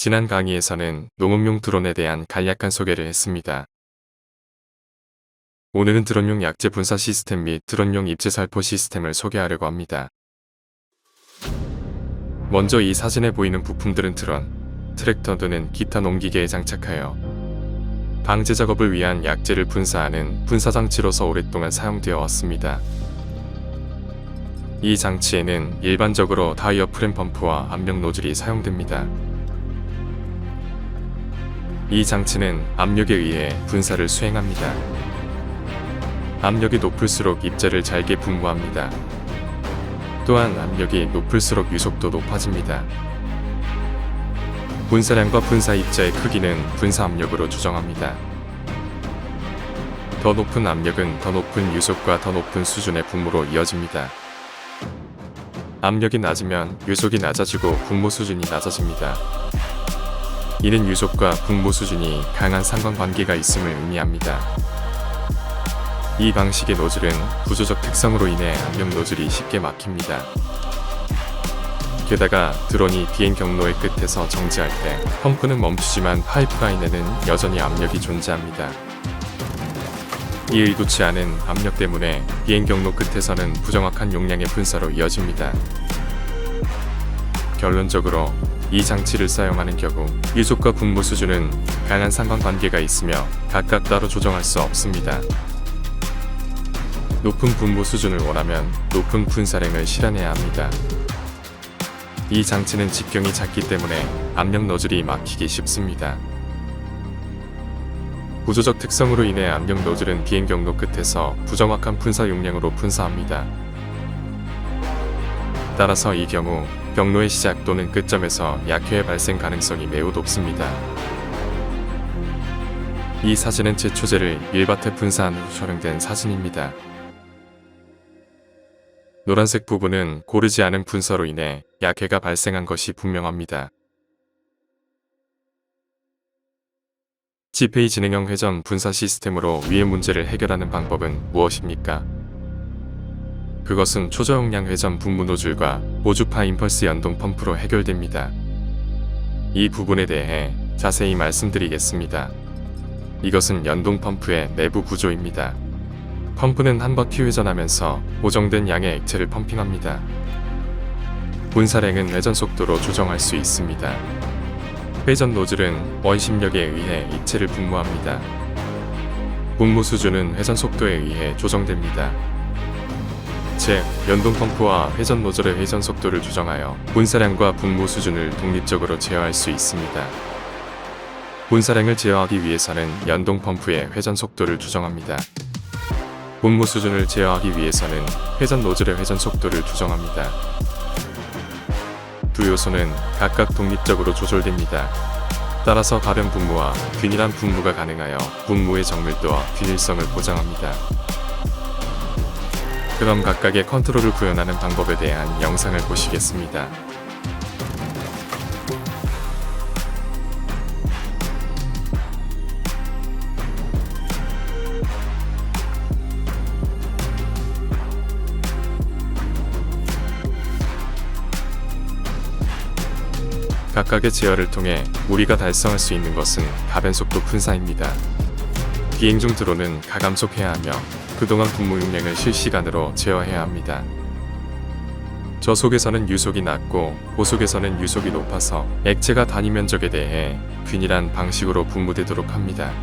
지난 강의에서는 농업용 드론에 대한 간략한 소개를 했습니다. 오늘은 드론용 약재 분사 시스템 및 드론용 입재 살포 시스템을 소개하려고 합니다. 먼저 이 사진에 보이는 부품들은 드론, 트랙터 등은 기타 농기계에 장착하여 방제 작업을 위한 약재를 분사하는 분사장치로서 오랫동안 사용되어 왔습니다. 이 장치에는 일반적으로 다이어프램 펌프와 압력 노즐이 사용됩니다. 이 장치는 압력에 의해 분사를 수행합니다. 압력이 높을수록 입자를 잘게 분무합니다. 또한 압력이 높을수록 유속도 높아집니다. 분사량과 분사 입자의 크기는 분사 압력으로 조정합니다. 더 높은 압력은 더 높은 유속과 더 높은 수준의 분무로 이어집니다. 압력이 낮으면 유속이 낮아지고 분무 수준이 낮아집니다. 이는 유속과 분무 수준이 강한 상관관계가 있음을 의미합니다. 이 방식의 노즐은 구조적 특성으로 인해 압력 노즐이 쉽게 막힙니다. 게다가 드론이 비행 경로의 끝에서 정지할 때 펌프는 멈추지만 파이프라인에는 여전히 압력이 존재합니다. 이 의도치 않은 압력 때문에 비행 경로 끝에서는 부정확한 용량의 분사로 이어집니다. 결론적으로 이 장치를 사용하는 경우 유속과 분무 수준은 강한 상관관계가 있으며 각각 따로 조정할 수 없습니다. 높은 분무 수준을 원하면 높은 분사량을 실현해야 합니다. 이 장치는 직경이 작기 때문에 압력 노즐이 막히기 쉽습니다. 구조적 특성으로 인해 압력 노즐은 비행 경로 끝에서 부정확한 분사 용량으로 분사합니다. 따라서 이 경우 경로의 시작 또는 끝점에서 약효의 발생 가능성이 매우 높습니다. 이 사진은 제초제를 밀밭에 분사한 후 촬영된 사진입니다. 노란색 부분은 고르지 않은 분사로 인해 약해가 발생한 것이 분명합니다. 지페이 진행형 회전 분사 시스템으로 위의 문제를 해결하는 방법은 무엇입니까? 그것은 초저용량 회전 분무 노즐과 고주파 임펄스 연동 펌프로 해결됩니다. 이 부분에 대해 자세히 말씀드리겠습니다. 이것은 연동 펌프의 내부 구조입니다. 펌프는 한 바퀴 회전하면서 고정된 양의 액체를 펌핑합니다. 분사량은 회전 속도로 조정할 수 있습니다. 회전 노즐은 원심력에 의해 입체를 분무합니다. 분무 수준은 회전 속도에 의해 조정됩니다. 즉, 연동 펌프와 회전 노즐의 회전 속도를 조정하여 분사량과 분무 수준을 독립적으로 제어할 수 있습니다. 분사량을 제어하기 위해서는 연동 펌프의 회전 속도를 조정합니다. 분무 수준을 제어하기 위해서는 회전 노즐의 회전 속도를 조정합니다. 두 요소는 각각 독립적으로 조절됩니다. 따라서 가변 분무와 균일한 분무가 가능하여 분무의 정밀도와 균일성을 보장합니다. 그럼 각각의 컨트롤을 구현하는 방법에 대한 영상을 보시겠습니다. 각각의 제어를 통해 우리가 달성할 수 있는 것은 가변속도 분사입니다. 비행 중 드론은 가감속해야 하며 그동안 분무 용량을 실시간으로 제어해야 합니다. 저속에서는 유속이 낮고 고속에서는 유속이 높아서 액체가 단위 면적에 대해 균일한 방식으로 분무되도록 합니다.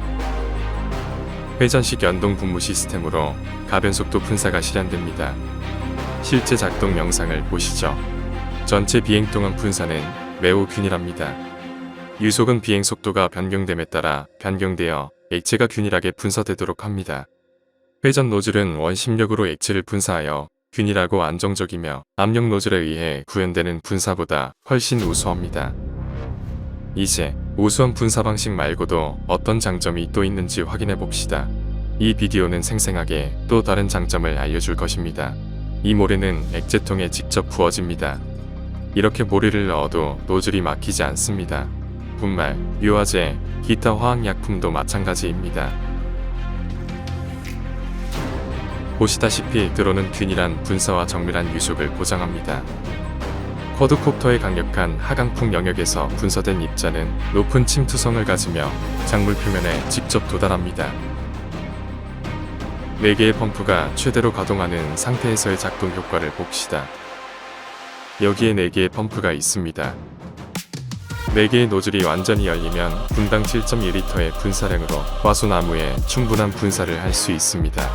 회전식 연동 분무 시스템으로 가변속도 분사가 실현됩니다. 실제 작동 영상을 보시죠. 전체 비행 동안 분사는 매우 균일합니다. 유속은 비행 속도가 변경됨에 따라 변경되어 액체가 균일하게 분사되도록 합니다. 회전 노즐은 원심력으로 액체를 분사하여 균일하고 안정적이며 압력 노즐에 의해 구현되는 분사보다 훨씬 우수합니다. 이제 우수한 분사 방식 말고도 어떤 장점이 또 있는지 확인해 봅시다. 이 비디오는 생생하게 또 다른 장점을 알려줄 것입니다. 이 모래는 액체통에 직접 부어집니다. 이렇게 모래를 넣어도 노즐이 막히지 않습니다. 분말, 유화제, 기타 화학약품도 마찬가지입니다. 보시다시피 드론은 균일한 분사와 정밀한 유속을 보장합니다. 쿼드콥터의 강력한 하강풍 영역에서 분사된 입자는 높은 침투성을 가지며 작물 표면에 직접 도달합니다. 4개의 펌프가 최대로 가동하는 상태에서의 작동 효과를 봅시다. 여기에 4개의 펌프가 있습니다. 4개의 노즐이 완전히 열리면 분당 7.2L의 분사량으로 과수나무에 충분한 분사를 할 수 있습니다.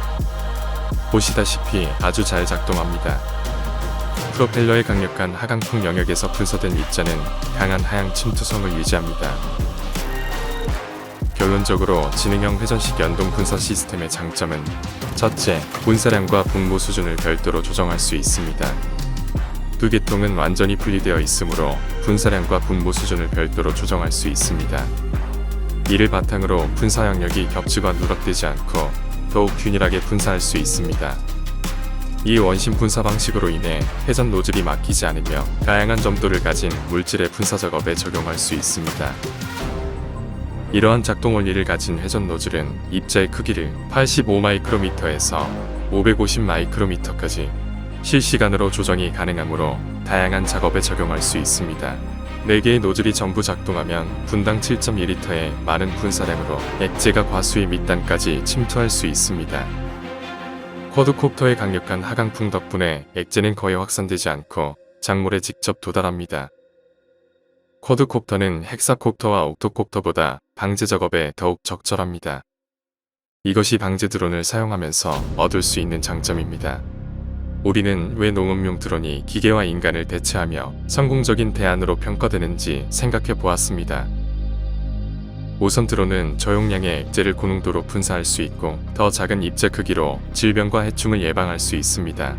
보시다시피 아주 잘 작동합니다. 프로펠러의 강력한 하강풍 영역에서 분사된 입자는 강한 하향 침투성을 유지합니다. 결론적으로 지능형 회전식 연동 분사 시스템의 장점은 첫째, 분사량과 분모 수준을 별도로 조정할 수 있습니다. 두 계통은 완전히 분리되어 있으므로 분사량과 분모 수준을 별도로 조정할 수 있습니다. 이를 바탕으로 분사 영역이 겹치거나 누락되지 않고 더욱 균일하게 분사할 수 있습니다. 이 원심 분사 방식으로 인해 회전 노즐이 막히지 않으며 다양한 점도를 가진 물질의 분사 작업에 적용할 수 있습니다. 이러한 작동 원리를 가진 회전 노즐은 입자의 크기를 85마이크로미터에서 550마이크로미터까지 실시간으로 조정이 가능하므로 다양한 작업에 적용할 수 있습니다. 4개의 노즐이 전부 작동하면 분당 7.2L의 많은 분사량으로 액체가 과수의 밑단까지 침투할 수 있습니다. 쿼드콥터의 강력한 하강풍 덕분에 액체는 거의 확산되지 않고 작물에 직접 도달합니다. 쿼드콥터는 헥사콥터와 옥토콥터보다 방제 작업에 더욱 적절합니다. 이것이 방제 드론을 사용하면서 얻을 수 있는 장점입니다. 우리는 왜 농업용 드론이 기계와 인간을 대체하며 성공적인 대안으로 평가되는지 생각해 보았습니다. 우선 드론은 저용량의 액체를 고농도로 분사할 수 있고 더 작은 입자 크기로 질병과 해충을 예방할 수 있습니다.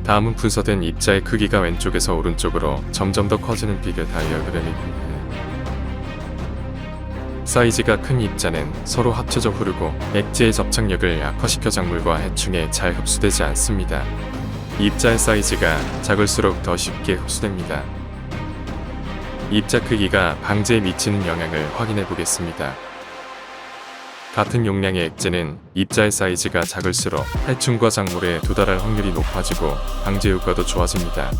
다음은 분사된 입자의 크기가 왼쪽에서 오른쪽으로 점점 더 커지는 비교 다이어그램입니다. 사이즈가 큰 입자는 서로 합쳐져 흐르고 액체의 접착력을 약화시켜 작물과 해충에 잘 흡수되지 않습니다. 입자의 사이즈가 작을수록 더 쉽게 흡수됩니다. 입자 크기가 방제에 미치는 영향을 확인해 보겠습니다. 같은 용량의 액체는 입자의 사이즈가 작을수록 해충과 작물에 도달할 확률이 높아지고 방제 효과도 좋아집니다.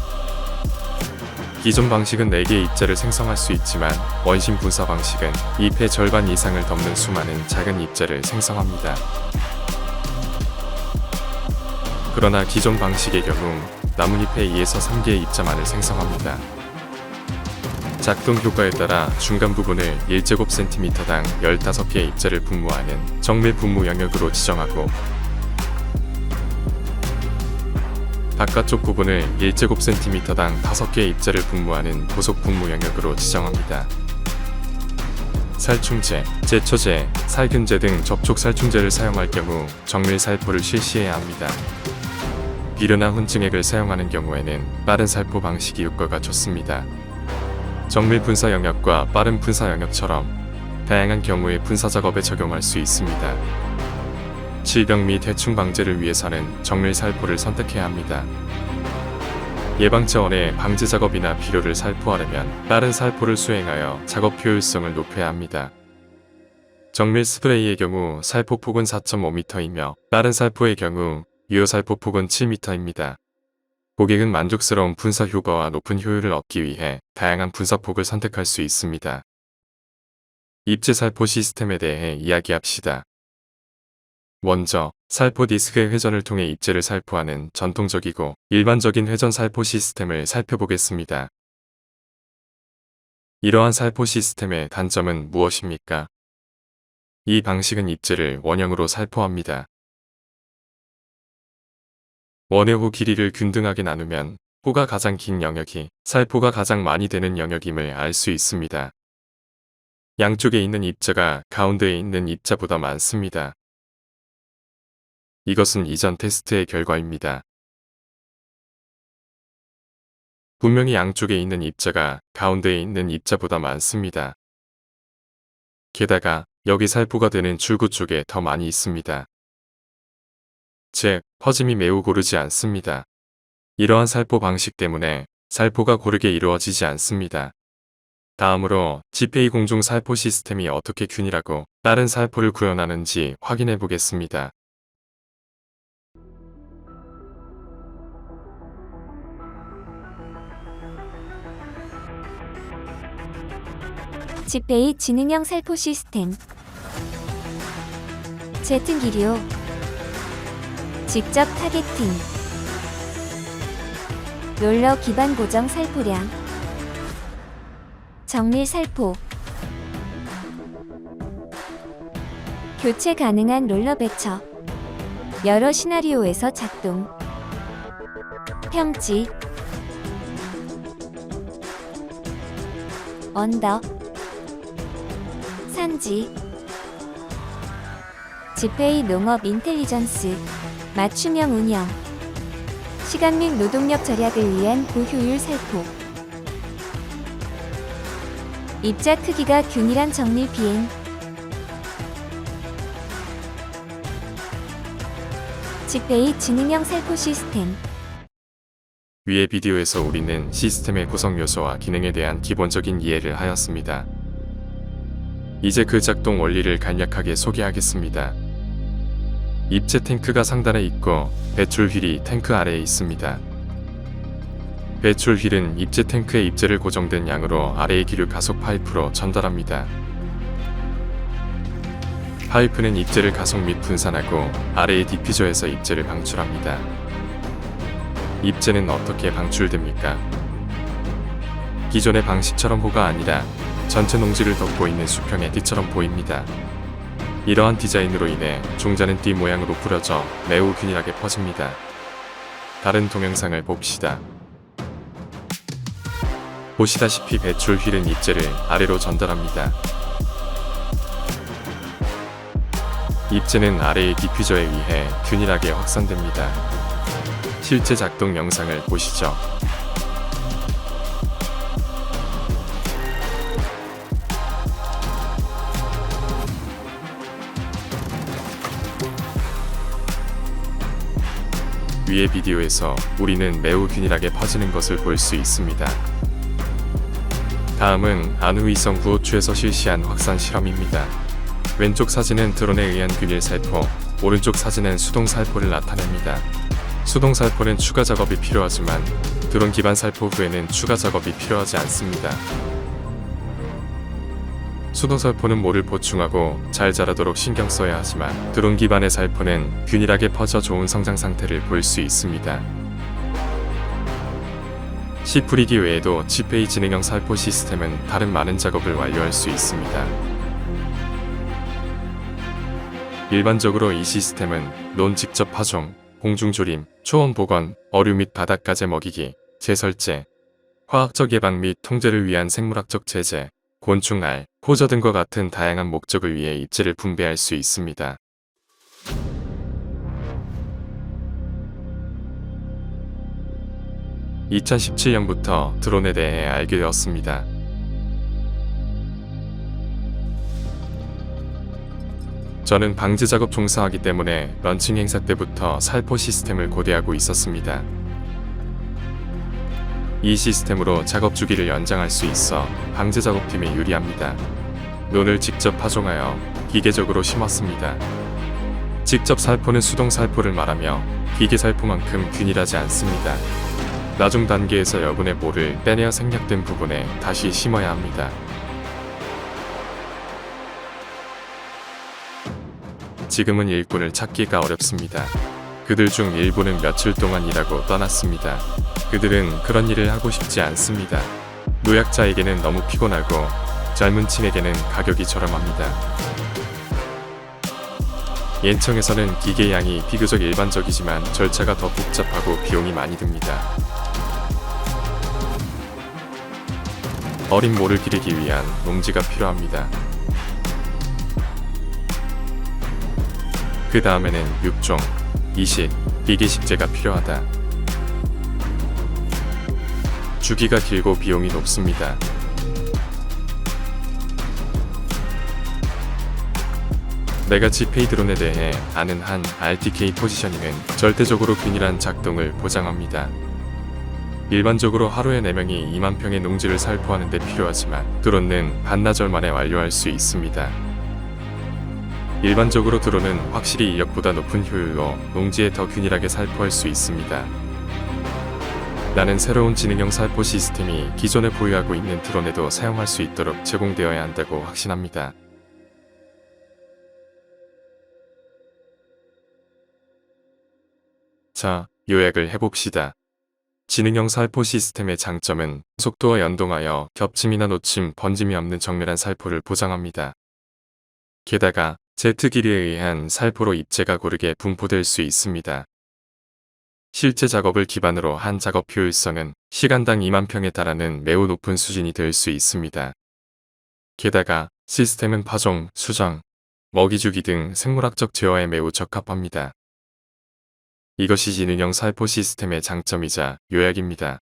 기존 방식은 4개의 입자를 생성할 수 있지만 원심 분사 방식은 잎의 절반 이상을 덮는 수많은 작은 입자를 생성합니다. 그러나 기존 방식의 경우 나뭇잎의 2에서 3개의 입자만을 생성합니다. 작동 효과에 따라 중간 부분을 1제곱센티미터당 15개의 입자를 분무하는 정밀 분무 영역으로 지정하고 바깥쪽 부분을 1제곱센티미터당 5개의 입자를 분무하는 고속 분무 영역으로 지정합니다. 살충제, 제초제, 살균제 등 접촉 살충제를 사용할 경우 정밀 살포를 실시해야 합니다. 비료나 혼증액을 사용하는 경우에는 빠른 살포 방식이 효과가 좋습니다. 정밀 분사 영역과 빠른 분사 영역처럼 다양한 경우의 분사 작업에 적용할 수 있습니다. 질병 및 해충 방제를 위해서는 정밀 살포를 선택해야 합니다. 예방 차원의 방제 작업이나 비료를 살포하려면 빠른 살포를 수행하여 작업 효율성을 높여야 합니다. 정밀 스프레이의 경우 살포폭은 4.5m이며 빠른 살포의 경우 유효 살포폭은 7m입니다. 고객은 만족스러운 분사 효과와 높은 효율을 얻기 위해 다양한 분사폭을 선택할 수 있습니다. 입제 살포 시스템에 대해 이야기합시다. 먼저 살포 디스크의 회전을 통해 입제를 살포하는 전통적이고 일반적인 회전 살포 시스템을 살펴보겠습니다. 이러한 살포 시스템의 단점은 무엇입니까? 이 방식은 입제를 원형으로 살포합니다. 원의 호 길이를 균등하게 나누면 호가 가장 긴 영역이 살포가 가장 많이 되는 영역임을 알 수 있습니다. 양쪽에 있는 입자가 가운데에 있는 입자보다 많습니다. 이것은 이전 테스트의 결과입니다. 분명히 양쪽에 있는 입자가 가운데에 있는 입자보다 많습니다. 게다가 여기 살포가 되는 줄구 쪽에 더 많이 있습니다. 즉, 퍼짐이 매우 고르지 않습니다. 이러한 살포 방식 때문에 살포가 고르게 이루어지지 않습니다. 다음으로 GPA 공중 살포 시스템이 어떻게 균일하고 빠른 살포를 구현하는지 확인해 보겠습니다. 지페이 지능형 살포 시스템. 짙은 기류. 직접 타겟팅. 롤러 기반 고정 살포량. 정밀 살포. 교체 가능한 롤러 배처. 여러 시나리오에서 작동. 평지. 언덕. 산지. 지페이 농업 인텔리전스. 맞춤형 운영. 시간 및 노동력 절약을 위한 고효율 살포. 입자 크기가 균일한 정밀 비행. 지페이 지능형 살포 시스템. 위의 비디오에서 우리는 시스템의 구성 요소와 기능에 대한 기본적인 이해를 하였습니다. 이제 그 작동 원리를 간략하게 소개하겠습니다. 입제 탱크가 상단에 있고 배출 휠이 탱크 아래에 있습니다. 배출 휠은 입제 탱크의 입제를 고정된 양으로 아래의 기류 가속 파이프로 전달합니다. 파이프는 입제를 가속 및 분산하고 아래의 디퓨저에서 입제를 방출합니다. 입제는 어떻게 방출됩니까? 기존의 방식처럼 호가 아니라 전체 농지를 덮고 있는 수평의 띠처럼 보입니다. 이러한 디자인으로 인해 종자는 띠 모양으로 부러져 매우 균일하게 퍼집니다. 다른 동영상을 봅시다. 보시다시피 배출 휠은 입제를 아래로 전달합니다. 입제는 아래의 디퓨저에 의해 균일하게 확산됩니다. 실제 작동 영상을 보시죠. 위의 비디오에서 우리는 매우 균일하게 퍼지는 것을 볼 수 있습니다. 다음은 안후위성 구호추에서 실시한 확산 실험입니다. 왼쪽 사진은 드론에 의한 균일 살포, 오른쪽 사진은 수동 살포를 나타냅니다. 수동 살포는 추가 작업이 필요하지만 드론 기반 살포 후에는 추가 작업이 필요하지 않습니다. 수동 살포는 모를 보충하고 잘 자라도록 신경 써야 하지만 드론 기반의 살포는 균일하게 퍼져 좋은 성장 상태를 볼 수 있습니다. 씨 뿌리기 외에도 지페이 지능형 살포 시스템은 다른 많은 작업을 완료할 수 있습니다. 일반적으로 이 시스템은 논 직접 파종, 공중조림, 초원 복원, 어류 및 바닷가재 먹이기, 재설제, 화학적 예방 및 통제를 위한 생물학적 제재, 곤충알, 호저 등과 같은 다양한 목적을 위해 입제를 분배할 수 있습니다. (2017년부터) 드론에 대해 알게 되었습니다. 저는 방제 작업 종사하기 때문에 런칭 행사 때부터 살포 시스템을 고대하고 있었습니다. 이 시스템으로 작업 주기를 연장할 수 있어 방제 작업팀에 유리합니다. 논을 직접 파종하여 기계적으로 심었습니다. 직접 살포는 수동 살포를 말하며 기계 살포만큼 균일하지 않습니다. 나중 단계에서 여분의 모를 빼내어 생략된 부분에 다시 심어야 합니다. 지금은 일꾼을 찾기가 어렵습니다. 그들 중 일부는 며칠 동안 일하고 떠났습니다. 그들은 그런 일을 하고 싶지 않습니다. 노약자에게는 너무 피곤하고 젊은 층에게는 가격이 저렴합니다. 옌청에서는 기계 양이 비교적 일반적이지만 절차가 더 복잡하고 비용이 많이 듭니다. 어린 모를 기르기 위한 농지가 필요합니다. 그 다음에는 육종, 이식, 비계식재가 필요하다. 주기가 길고 비용이 높습니다. 내가 지페이 드론에 대해 아는 한 RTK 포지셔닝은 절대적으로 균일한 작동을 보장합니다. 일반적으로 하루에 4명이 2만 평의 농지를 살포하는 데 필요하지만 드론은 반나절 만에 완료할 수 있습니다. 일반적으로 드론은 확실히 인력보다 높은 효율로 농지에 더 균일하게 살포할 수 있습니다. 라는 새로운 지능형 살포 시스템이 기존에 보유하고 있는 드론에도 사용할 수 있도록 제공되어야 한다고 확신합니다. 자, 요약을 해봅시다. 지능형 살포 시스템의 장점은 속도와 연동하여 겹침이나 놓침, 번짐이 없는 정밀한 살포를 보장합니다. 게다가 제트 길이에 의한 살포로 입재가 고르게 분포될 수 있습니다. 실제 작업을 기반으로 한 작업 효율성은 시간당 2만 평에 달하는 매우 높은 수준이 될 수 있습니다. 게다가 시스템은 파종, 수정, 먹이 주기 등 생물학적 제어에 매우 적합합니다. 이것이 지능형 살포 시스템의 장점이자 요약입니다.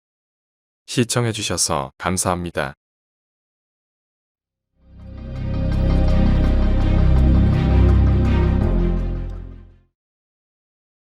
시청해주셔서 감사합니다.